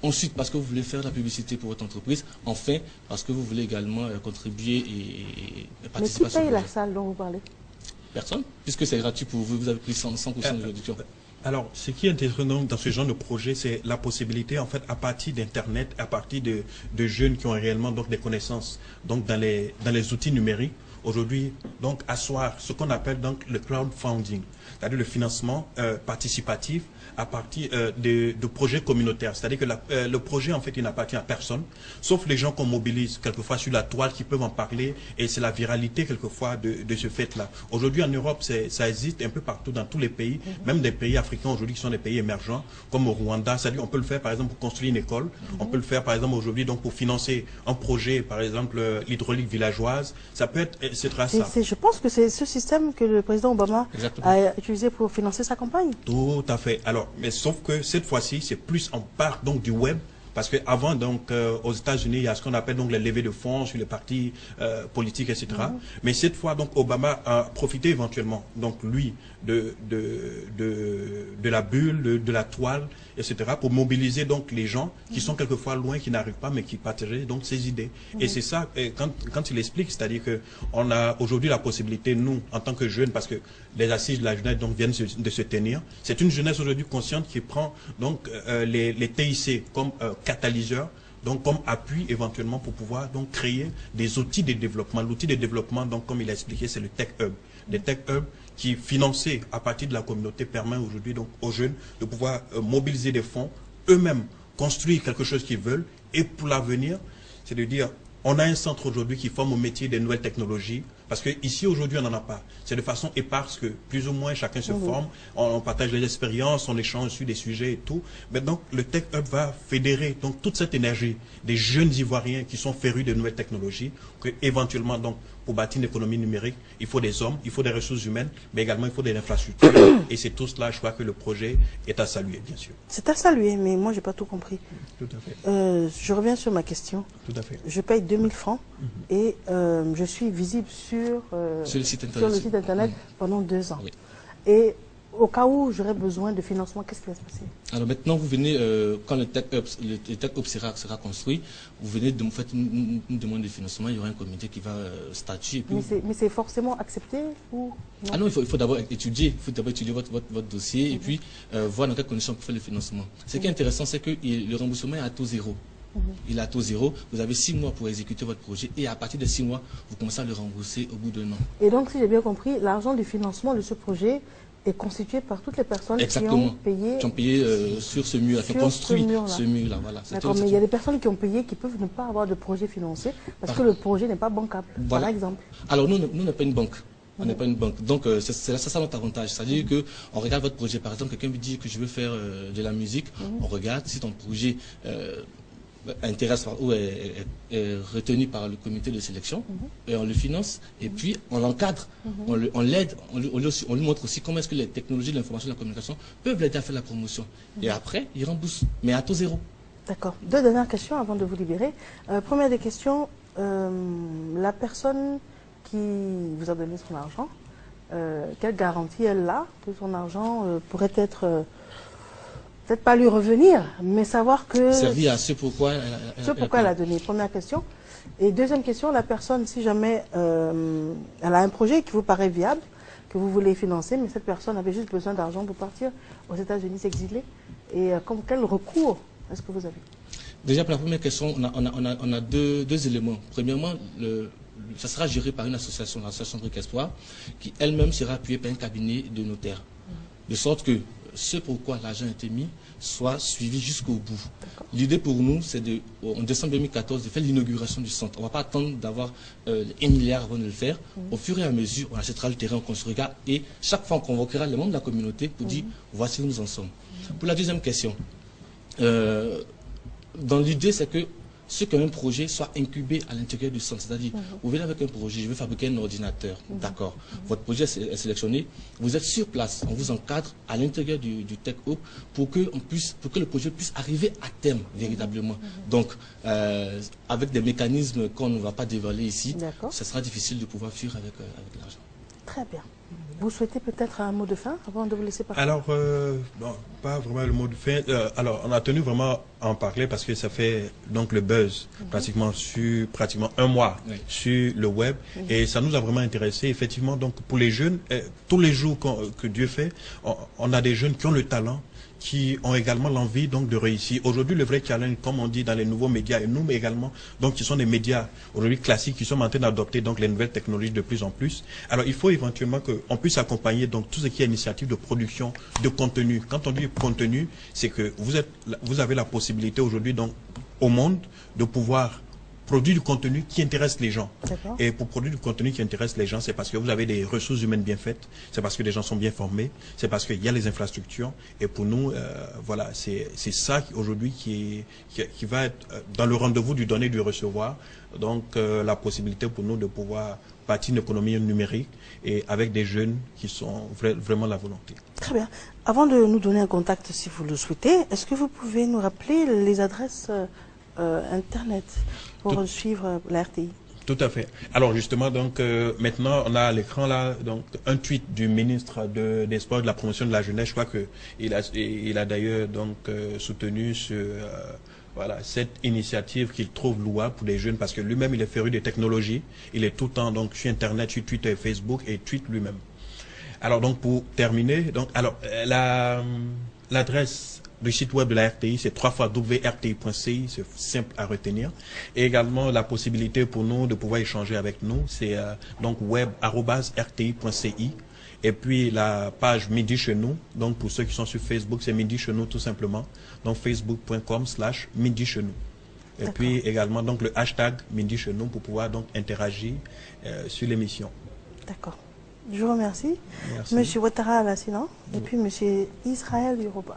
Ensuite, parce que vous voulez faire la publicité pour votre entreprise. Enfin, parce que vous voulez également contribuer et participer à ce projet. Mais qui paye la salle dont vous parlez? Personne, puisque c'est gratuit pour vous, vous avez pris 100% de réduction. Alors, ce qui est intéressant dans ce genre de projet, c'est la possibilité, en fait, à partir d'Internet, à partir de jeunes qui ont réellement donc, des connaissances donc, dans les outils numériques, aujourd'hui, donc, asseoir ce qu'on appelle donc le crowdfunding, c'est-à-dire le financement participatif à partir de projets communautaires. C'est-à-dire que le projet, en fait, il n'appartient à personne, sauf les gens qu'on mobilise quelquefois sur la toile qui peuvent en parler, et c'est la viralité quelquefois de ce fait-là. Aujourd'hui, en Europe, ça existe un peu partout dans tous les pays, même des pays africains aujourd'hui qui sont des pays émergents, comme au Rwanda. C'est-à-dire on peut le faire, par exemple, pour construire une école. On peut le faire, par exemple, aujourd'hui, donc pour financer un projet, par exemple, l'hydraulique villageoise. Ça peut être, etc. Je pense que c'est ce système que le président Obama a utilisé pour financer sa campagne. Tout à fait. Alors, mais sauf que cette fois-ci, c'est plus en part donc du web. Parce qu'avant, donc, aux États-Unis, il y a ce qu'on appelle donc les levées de fonds sur les partis politiques, etc. Mais cette fois, donc, Obama a profité éventuellement, donc, lui, de la bulle, de la toile, etc., pour mobiliser donc les gens qui sont quelquefois loin, qui n'arrivent pas, mais qui partagent donc ces idées. Et c'est ça, quand il explique, c'est-à-dire qu'on a aujourd'hui la possibilité, nous, en tant que jeunes, parce que les assises de la jeunesse donc, viennent de se tenir, c'est une jeunesse aujourd'hui consciente qui prend donc les TIC comme catalyseur, donc comme appui éventuellement pour pouvoir donc créer des outils de développement. L'outil de développement, donc comme il a expliqué, c'est le Tech Hub. Les Tech Hub qui, financés à partir de la communauté, permet aujourd'hui donc aux jeunes de pouvoir mobiliser des fonds, eux-mêmes construire quelque chose qu'ils veulent, et pour l'avenir, c'est de dire, on a un centre aujourd'hui qui forme au métier des nouvelles technologies, parce qu'ici, aujourd'hui, on n'en a pas. C'est de façon éparse que, plus ou moins, chacun se forme, on partage les expériences, on échange sur des sujets et tout. Mais donc, le Tech Hub va fédérer donc, toute cette énergie des jeunes Ivoiriens qui sont férus de nouvelles technologies, que, éventuellement, donc, pour bâtir une économie numérique, il faut des hommes, il faut des ressources humaines, mais également, il faut des infrastructures. Et c'est tout cela, je crois que le projet est à saluer, bien sûr. C'est à saluer, mais moi, je n'ai pas tout compris. Tout à fait. Je reviens sur ma question. Tout à fait. Je paye 2000 francs et je suis visible sur le site internet pendant 2 ans. Oui. Et au cas où j'aurais besoin de financement, qu'est-ce qui va se passer? Alors maintenant, vous venez, quand le Tech Hub sera construit, vous venez de me faire une demande de financement, il y aura un comité qui va statuer. Mais c'est forcément accepté ou non? Ah non, il faut d'abord étudier, votre dossier et puis voir dans quelles conditions on peut faire le financement. Ce qui est intéressant, c'est que le remboursement est à taux zéro. Il est à taux zéro, vous avez 6 mois pour exécuter votre projet et à partir de 6 mois, vous commencez à le rembourser au bout d'1 an. Et donc, si j'ai bien compris, l'argent du financement de ce projet est constitué par toutes les personnes qui ont payé sur ce mur, qui ont construit ce mur-là. Voilà. D'accord, mais il y a des personnes qui ont payé qui peuvent ne pas avoir de projet financé parce que le projet n'est pas bancable, par exemple. Alors, nous n'est pas une banque. On n'est pas une banque. Donc, c'est ça notre avantage. C'est-à-dire qu'on regarde votre projet. Par exemple, quelqu'un me dit que je veux faire de la musique. On regarde si ton projet intéresse ou est retenu par le comité de sélection et on le finance et puis on l'encadre, on l'aide, on lui montre aussi comment est-ce que les technologies de l'information et de la communication peuvent l'aider à faire la promotion. Et après, il rembourse, mais à taux zéro. D'accord. 2 dernières questions avant de vous libérer. Première des questions, la personne qui vous a donné son argent, quelle garantie elle a que son argent pourrait être... peut-être pas lui revenir, mais savoir que... Servir à ce pourquoi elle a donné. Première question. Et deuxième question, la personne, si jamais elle a un projet qui vous paraît viable, que vous voulez financer, mais cette personne avait juste besoin d'argent pour partir aux États-Unis s'exiler, et quel recours est-ce que vous avez? Déjà, pour la première question, on a deux éléments. Premièrement, ça sera géré par une association, l'association Brick Espoir, qui elle-même sera appuyée par un cabinet de notaires. De sorte que ce pourquoi l'argent a été mis soit suivi jusqu'au bout. L'idée pour nous, c'est en décembre 2014 de faire l'inauguration du centre. On ne va pas attendre d'avoir 1 milliard avant de le faire. Au fur et à mesure, on achètera le terrain, on construira et chaque fois on convoquera les membres de la communauté pour dire voici où nous en sommes. Pour la deuxième question, dans l'idée, c'est que ce qu'un projet soit incubé à l'intérieur du centre. C'est-à-dire, vous venez avec un projet, je veux fabriquer un ordinateur. D'accord. Votre projet est sélectionné, vous êtes sur place, on vous encadre à l'intérieur du Tech Hub pour que le projet puisse arriver à terme, véritablement. Donc, avec des mécanismes qu'on ne va pas dévoiler ici, ce sera difficile de pouvoir fuir avec l'argent. Très bien. Vous souhaitez peut-être un mot de fin avant de vous laisser partir? Alors, non, pas vraiment le mot de fin. Alors, on a tenu vraiment à en parler parce que ça fait donc le buzz pratiquement sur un mois sur le web et ça nous a vraiment intéressé. Effectivement, donc pour les jeunes, tous les jours que Dieu fait, on a des jeunes qui ont le talent, qui ont également l'envie donc de réussir. Aujourd'hui, le vrai challenge, comme on dit dans les nouveaux médias, et nous mais également, donc qui sont des médias aujourd'hui classiques, qui sont en train d'adopter donc les nouvelles technologies de plus en plus. Alors, il faut éventuellement qu'on puisse accompagner donc tout ce qui est initiative de production de contenu. Quand on dit contenu, c'est que vous avez la possibilité aujourd'hui donc au monde de pouvoir produire du contenu qui intéresse les gens. Et pour produire du contenu qui intéresse les gens, c'est parce que vous avez des ressources humaines bien faites, c'est parce que les gens sont bien formés, c'est parce qu'il y a les infrastructures. Et pour nous, voilà, c'est ça aujourd'hui qui va être dans le rendez-vous du donner et du recevoir. Donc la possibilité pour nous de pouvoir bâtir une économie numérique et avec des jeunes qui sont vraiment la volonté. Très bien. Avant de nous donner un contact, si vous le souhaitez, est-ce que vous pouvez nous rappeler les adresses Internet pour suivre la RTI? Tout à fait. Alors justement, donc maintenant, on a à l'écran là donc un tweet du ministre des Sports et de la promotion de la jeunesse. Je crois que il a d'ailleurs donc soutenu voilà, cette initiative qu'il trouve louable pour les jeunes parce que lui-même il est féru des technologies. Il est tout le temps donc sur Internet, sur Twitter et Facebook et tweet lui-même. Alors donc pour terminer, donc alors l'adresse du site web de la RTI, c'est www.rti.ci, c'est simple à retenir. Et également la possibilité pour nous de pouvoir échanger avec nous, c'est donc web@rti.ci. Et puis la page Midi Chez Nous, donc pour ceux qui sont sur Facebook, c'est Midi Chez Nous tout simplement. Donc facebook.com/Midi Chez Nous. Et puis également donc le hashtag Midi Chez Nous pour pouvoir donc interagir sur l'émission. D'accord. Je vous remercie. Merci. Monsieur Ouattara Alassina et puis Monsieur Israël Yoruba.